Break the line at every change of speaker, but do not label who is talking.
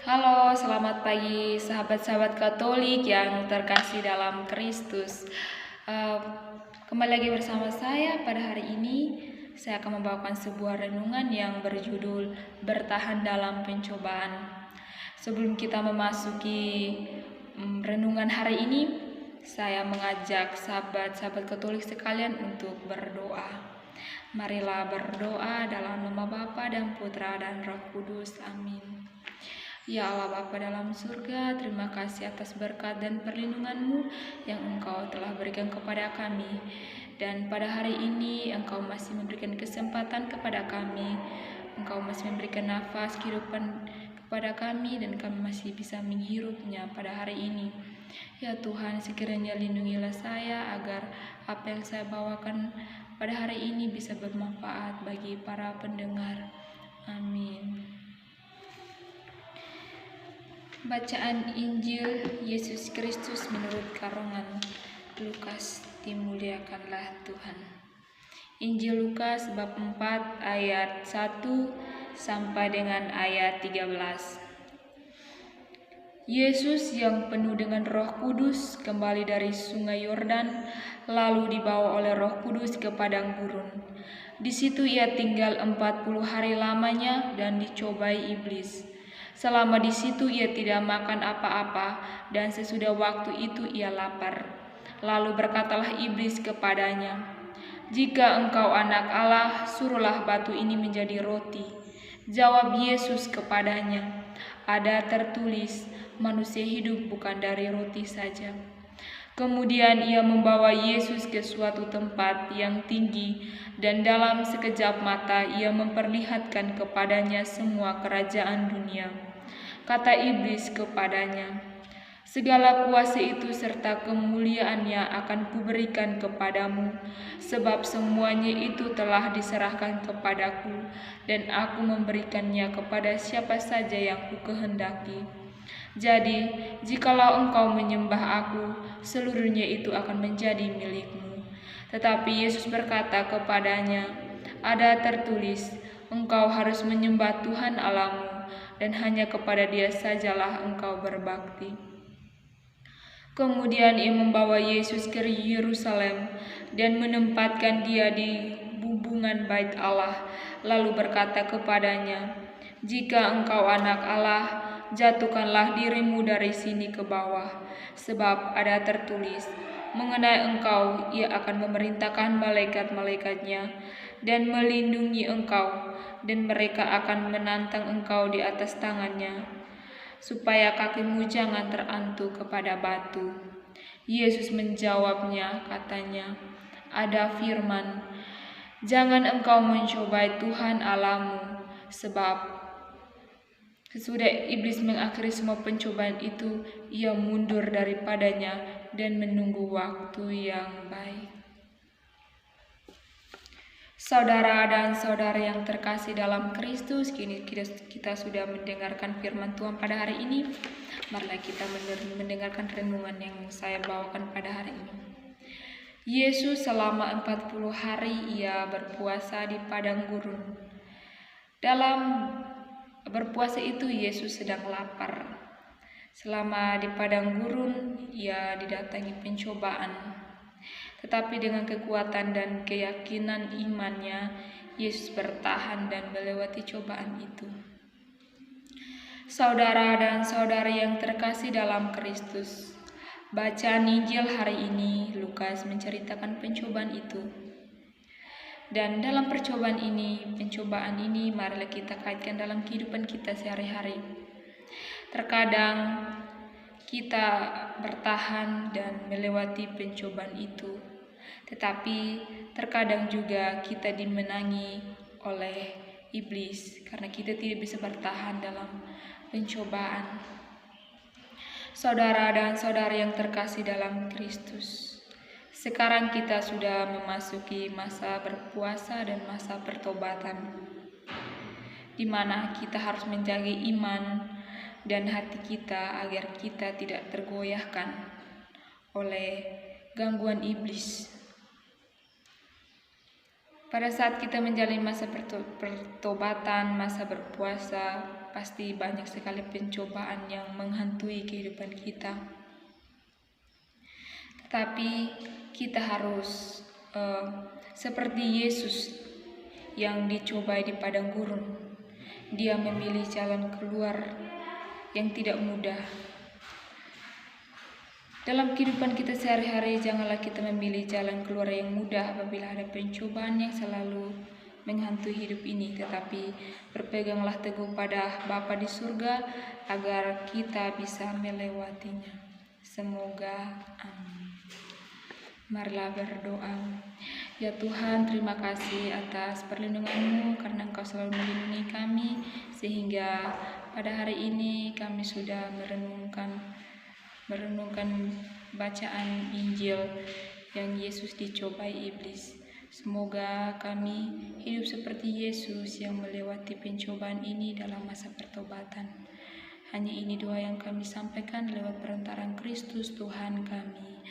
Halo, selamat pagi sahabat-sahabat Katolik yang terkasih dalam Kristus. Eh, Kembali lagi bersama saya pada hari ini. Saya akan membawakan sebuah renungan yang berjudul Bertahan dalam Pencobaan. Sebelum kita memasuki renungan hari ini, saya mengajak sahabat-sahabat Katolik sekalian untuk berdoa. Marilah berdoa dalam nama Bapa dan Putra dan Roh Kudus. Amin. Ya Allah Bapa dalam surga, terima kasih atas berkat dan perlindungan-Mu yang Engkau telah berikan kepada kami. Dan pada hari ini Engkau masih memberikan kesempatan kepada kami. Engkau masih memberikan nafas kehidupan kepada kami dan kami masih bisa menghirupnya pada hari ini. Ya Tuhan, sekiranya lindungilah saya agar apa yang saya bawakan pada hari ini bisa bermanfaat bagi para pendengar. Amin. Bacaan Injil Yesus Kristus menurut karangan Lukas. Dimuliakanlah Tuhan. Injil Lukas bab 4 ayat 1 sampai dengan ayat 13. Yesus yang penuh dengan Roh Kudus kembali dari sungai Yordan, lalu dibawa oleh Roh Kudus ke padang gurun. Di situ ia tinggal 40 hari lamanya dan dicobai iblis. Selama di situ ia tidak makan apa-apa, dan sesudah waktu itu ia lapar. Lalu berkatalah iblis kepadanya, "Jika engkau anak Allah, suruhlah batu ini menjadi roti." Jawab Yesus kepadanya, "Ada tertulis, manusia hidup bukan dari roti saja." Kemudian ia membawa Yesus ke suatu tempat yang tinggi, dan dalam sekejap mata ia memperlihatkan kepadanya semua kerajaan dunia. Kata iblis kepadanya, "Segala kuasa itu serta kemuliaannya akan kuberikan kepadamu, sebab semuanya itu telah diserahkan kepadaku, dan aku memberikannya kepada siapa saja yang kukehendaki. Jadi, jikalau engkau menyembah aku, seluruhnya itu akan menjadi milikmu." Tetapi Yesus berkata kepadanya, "Ada tertulis, engkau harus menyembah Tuhan Allahmu, dan hanya kepada Dia sajalah engkau berbakti." Kemudian ia membawa Yesus ke Yerusalem dan menempatkan dia di bumbungan bait Allah, lalu berkata kepadanya, "Jika engkau anak Allah, jatuhkanlah dirimu dari sini ke bawah, sebab ada tertulis, mengenai engkau ia akan memerintahkan malaikat-malaikatnya dan melindungi engkau, dan mereka akan menantang engkau di atas tangannya, supaya kakimu jangan terantuk kepada batu." Yesus menjawabnya, katanya, "Ada firman, jangan engkau mencobai Tuhan Allahmu." Sebab sesudah iblis mengakhiri semua pencobaan itu, ia mundur daripadanya dan menunggu waktu yang baik. Saudara dan saudari yang terkasih dalam Kristus, kini kita sudah mendengarkan firman Tuhan pada hari ini. Marilah kita mendengarkan renungan yang saya bawakan pada hari ini. Yesus selama 40 hari ia berpuasa di padang gurun. Dalam berpuasa itu Yesus sedang lapar. Selama di padang gurun ia didatangi pencobaan. Tetapi dengan kekuatan dan keyakinan imannya, Yesus bertahan dan melewati cobaan itu. Saudara dan saudari yang terkasih dalam Kristus, bacaan Injil hari ini Lukas menceritakan pencobaan itu. Dan dalam pencobaan ini marilah kita kaitkan dalam kehidupan kita sehari-hari. Terkadang kita bertahan dan melewati pencobaan itu, tetapi terkadang juga kita dimenangi oleh iblis karena kita tidak bisa bertahan dalam pencobaan. Saudara dan saudari yang terkasih dalam Kristus, sekarang kita sudah memasuki masa berpuasa dan masa pertobatan, di mana kita harus menjaga iman dan hati kita agar kita tidak tergoyahkan oleh gangguan iblis. Pada saat kita menjalani masa pertobatan, masa berpuasa, pasti banyak sekali pencobaan yang menghantui kehidupan kita. Tetapi kita harus seperti Yesus yang dicobai di padang gurun. Dia memilih jalan keluar yang tidak mudah. Dalam kehidupan kita sehari-hari, janganlah kita memilih jalan keluar yang mudah apabila ada pencobaan yang selalu menghantui hidup ini, tetapi berpeganglah teguh pada Bapa di surga agar kita bisa melewatinya. Semoga amin. Marilah berdoa. Ya Tuhan, terima kasih atas perlindungan-Mu karena Engkau selalu melindungi kami, sehingga pada hari ini kami sudah merenungkan bacaan Injil yang Yesus dicobai iblis. Semoga kami hidup seperti Yesus yang melewati pencobaan ini dalam masa pertobatan. Hanya ini doa yang kami sampaikan lewat perantaraan Kristus Tuhan kami.